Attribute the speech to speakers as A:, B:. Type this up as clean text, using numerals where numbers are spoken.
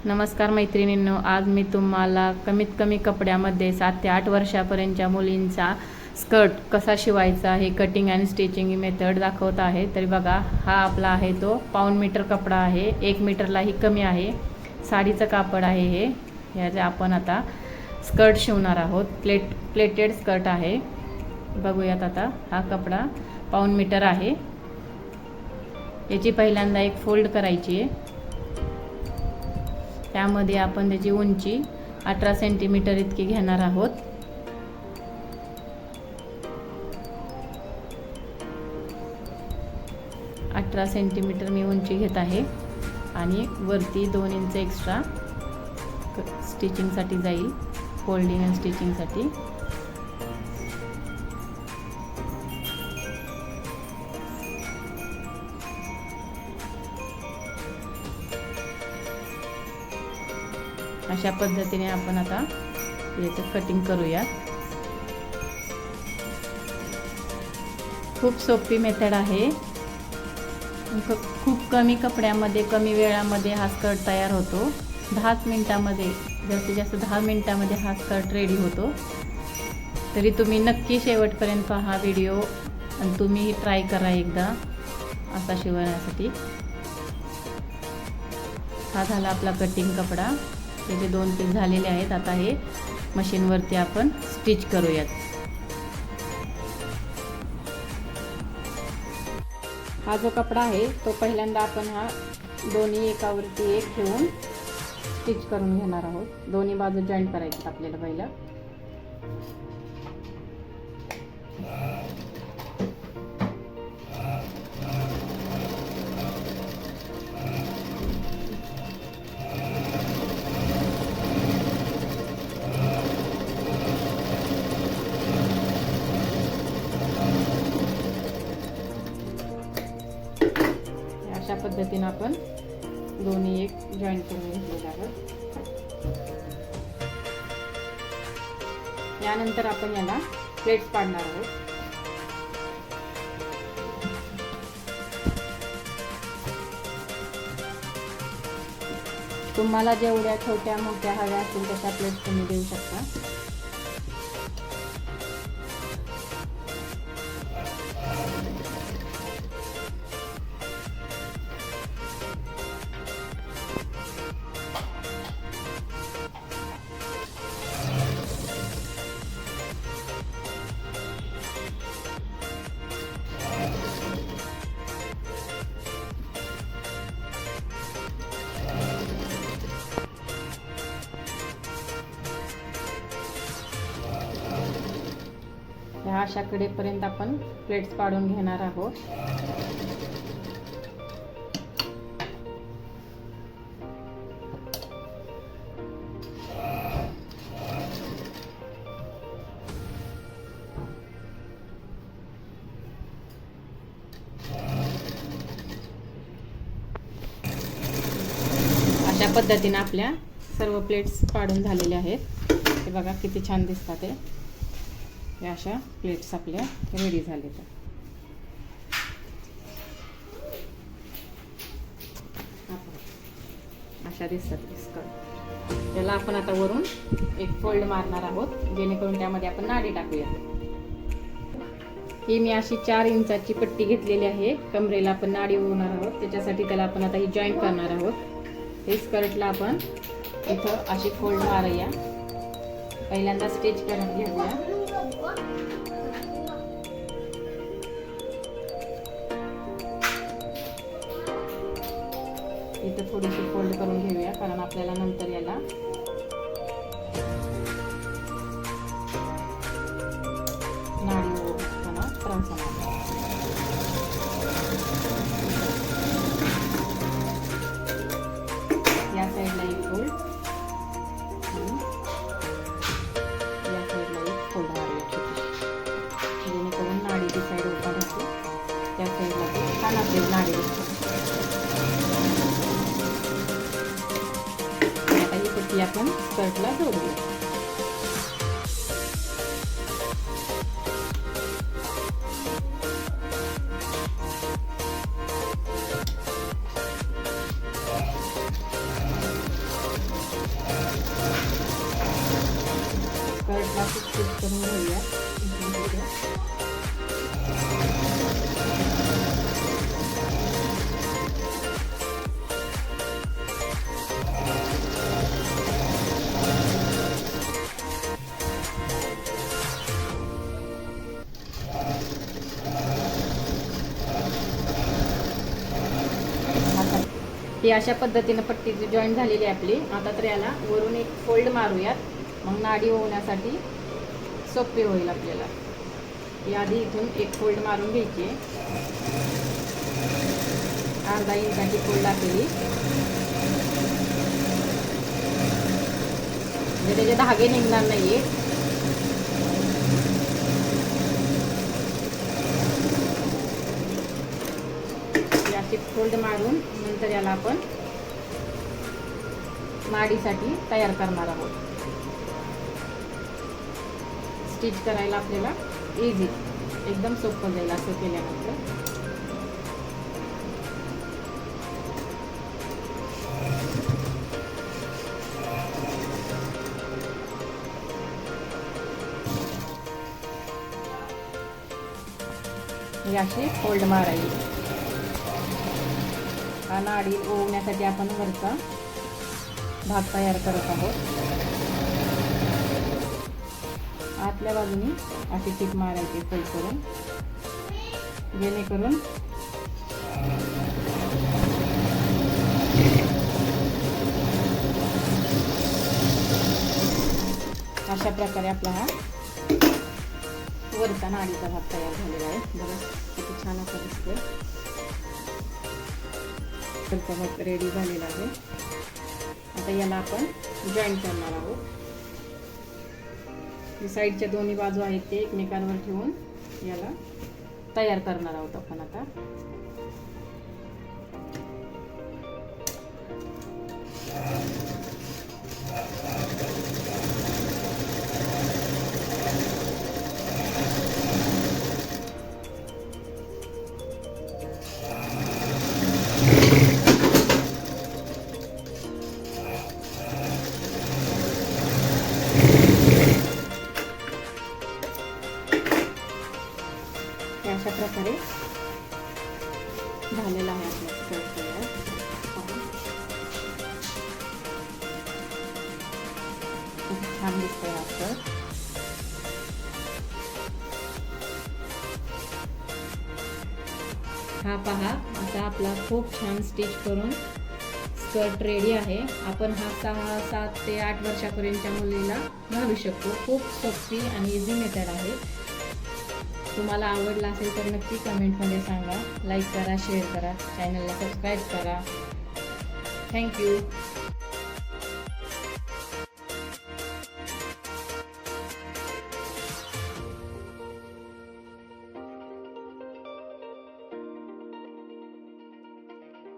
A: नमस्कार मैत्रिणींनो, आज मी तुम्हाला कमीत कमी कपड्यामध्ये 7 ते 8 वर्षापर्यंतच्या मुलींचा स्कर्ट कसा शिवायचा हे कटिंग आणि स्टिचिंग मेथड दाखवत आहे। तरी बघा, हा आपला आहे तो पाऊण मीटर कपडा आहे, 1 मीटरलाही कमी आहे, साडीचं कापड आहे हे। याचे आपण आता स्कर्ट शिवणार आहोत। प्लेटेड स्कर्ट आहे। बघूयात आता, हा कपडा पाऊण मीटर आहे। याची पहिल्यांदा एक फोल्ड करायची आहे। त्यामध्ये आपण त्याची उंची 18 सेंटीमीटर इतकी घेणार आहोत। अठरा सेंटीमीटर मी उंची घेत आहे आणि वरती 2 इंच एक्स्ट्रा स्टिचिंगसाठी जाईल, फोल्डिंग आणि स्टिचिंगसाठी। अशा पद्धतीने आपण आता याचं कटिंग करूया। खूप सोपी मेथड आहे। खूप कमी कपड्यामध्ये कमी वेळामध्ये हा स्कर्ट तयार होतो। 10 मिनिटामध्ये, जास्तीत जास्त 10 मिनिटामध्ये हा स्कर्ट रेडी होतो। तरी तुम्ही नक्की शेवटपर्यंत पहा व्हिडिओ आणि तुम्ही ट्राय करा एकदा असा शिवण्यासाठी। हा झाला आपला कटिंग कपडा। त्याचे 2 पीस झालेले आहेत। आता हे मशीनवरती आपण स्टिच करूयात। हा जो कपडा आहे तो पहिल्यांदा आपण हा दोन्ही एकावरती एक ठेवून स्टिच करून घेणार आहोत। दोन्ही बाजू जॉईंट करायचे आपल्याला पहिला। अशा पद्धतीने आपण दोन्ही एक जॉईंट करून घेतलेले आहोत। यानंतर आपण याला प्लेट्स पाडणार आहोत। तुम्हाला जेवढ्या छोट्या मोठ्या हव्या असतील तशा प्लेट्स तुम्ही देऊ शकता। ह्या अशा कडेपर्यंत आपण प्लेट्स पाडून घेणार आहोत। अशा पद्धतीने आपल्या सर्व प्लेट्स पाडून झालेल्या आहेत। हे बघा किती छान दिसतात ते। या अशा प्लेट्स आपल्या रेडी झालेत। अशा दिसतात स्कर्ट। त्याला आपण आता वरून एक फोल्ड मारणार आहोत, जेणेकरून त्यामध्ये आपण नाडी टाकूया। ही मी अशी 4 इंचाची पट्टी घेतलेली आहे। कमरेला आपण नाडी ओवणार आहोत, त्याच्यासाठी त्याला आपण आता ही जॉईंट करणार आहोत। हे स्कर्टला आपण इथं अशी फोल्ड मारूया। पहिल्यांदा स्टिच करून घेऊया। इथं थोडीशी फोल्ड करून घेऊया, कारण आपल्याला नंतर याला नाडी ओढताना त्रास होणार। या साईडला एक फोल्ड, या साईडला एक फोल्ड मारूया छोटी, जेणेकरून नाडी ती साईड ओपन राहते। त्या साईडला ते छान आपली नाडी दिसते। आता ही पट्टी आपण स्कर्टला जोडूया। याला स्टिच करून घेऊया. ही अशा पद्धतीनं पट्टी जॉईन झालेली आहे आपली. आता तर याला वरून एक फोल्ड मारूयात, मग नाडी होण्यासाठी सोपे होईल आपल्याला. ही आधी इथून एक फोल्ड मारून घ्यायची आहे. अर्धा इंचाची फोल्ड टाकलेली, म्हणजे त्याचे धागे निघणार नाही आहे. अशी फोल्ड मारून नंतर याला आपण नाडीसाठी तयार करणार आहोत. स्टिच करायला आपल्याला इझी, एकदम सोपं जाईल असं केल्यानंतर. ही अशी फोल्ड मारायची. हा नाडी ओवण्यासाठी आपण वरचा भाग तयार करत आहोत. आतल्या बाजूने अशी टीप मारायची फोल्ड करून, जेणेकरून अशा प्रकारे आपला हा वरचा नाडीचा भाग तयार झालेला आहे. बघा किती छान असा दिसतोय. वरचा भाग रेडी झालेला आहे. आता याला आपण जॉईन करणार आहोत. साईडच्या दोन्ही बाजू आहेत ते एकमेकांवर ठेवून याला तयार करणार आहोत आपण आता. अशा प्रकारे झालेला आहे आपला स्कर्ट तयार. खूप छान दिसतोय हा स्कर्ट. हा पहा, आता आपला खूप छान स्टिच करून स्कर्ट रेडी आहे. आपण हा 6, 7 ते 8 वर्षापर्यंतच्या मुलीला घालू शकतो. खूप सोपी आणि इझी मेथड आहे. तुम्हाला आवडला असेल तर नक्की कमेंटमध्ये सांगा. लाईक करा, शेअर करा, चॅनलला सबस्क्राईब करा. थँक्यू.